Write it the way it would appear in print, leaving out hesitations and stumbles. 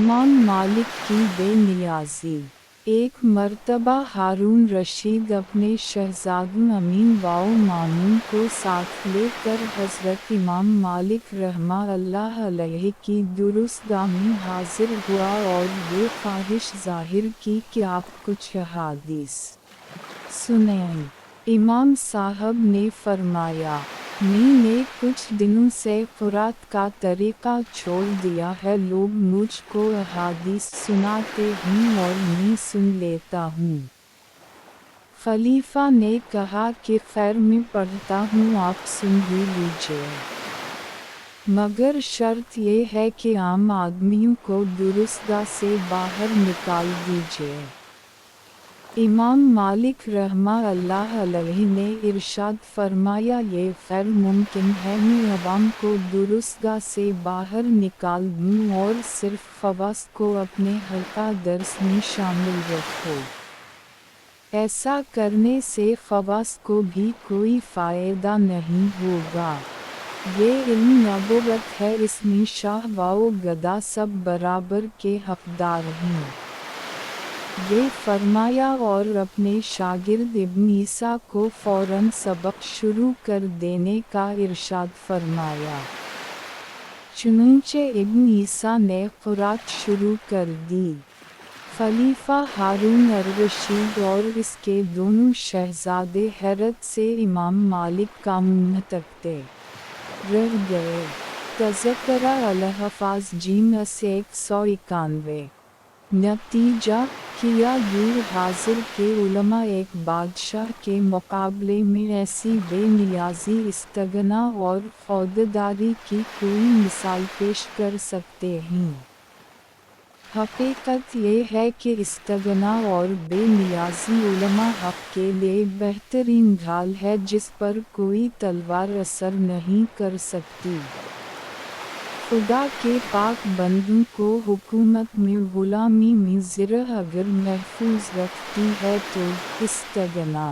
इमाम मालिक की बेनियाज़ी। एक मर्तबा हारून रशीद अपने शहज़ादों अमीन व मामून को साथ लेकर हज़रत इमाम मालिक रहमा अल्लाह अलैहि की दुरुस्तगाह में हाजिर हुआ और ये ख्वाहिश ज़ाहिर की कि आप कुछ हदीस सुनाएं। इमाम साहब ने फरमाया, मैंने कुछ दिनों से क़ुरात का तरीक़ा छोड़ दिया है। लोग मुझको अहादीस सुनाते हैं और मैं सुन लेता हूँ। खलीफा ने कहा कि खैर मैं पढ़ता हूँ, आप सुन ही लीजिए, मगर शर्त ये है कि आम आदमियों को दुरुस्तगाह से बाहर निकाल दीजिए। इमाम मालिक रहमा अल्लाह अलैहि ने इरशाद फरमाया, ये गैर मुमकिन है मैं अवाम को दुरुस्तगाह से बाहर निकाल दूँ और सिर्फ ख़वास को अपने हल्का दर्स में शामिल रखूँ। ऐसा करने से ख़वास को भी कोई फ़ायदा नहीं होगा। ये इल्म नबुव्वत है, इसमें शाह व गदा सब बराबर के हक़दार हैं। ये फरमाया और अपने शागिर्द इब्न ईसा को फ़ौरन सबक शुरू कर देने का इरशाद फरमाया। चुनांचे इब्न ईसा ने क़ुरात शुरू कर दी। खलीफा हारून अर-रशीद और इसके दोनों शहज़ादे हैरत से इमाम मालिक का मुँह तकते रह गए। तज़किरा अल-हफ़ाज़ जीम से 191। नतीजा किया यूं हाजिर के उलमा एक बादशाह के मुकाबले में ऐसी बेनियाज़ी, इस्तगना और ख़ुददारी की कोई मिसाल पेश कर सकते हैं। हकीकत ये है कि इस्तगना और बेनियाज़ी उलमा हक़ के लिए बेहतरीन ढाल है जिस पर कोई तलवार असर नहीं कर सकती। खुदा के पाक बंदों को हुकूमत में ग़ुलामी में ज़िर्ह अगर महफूज रखती है तो इस्तगना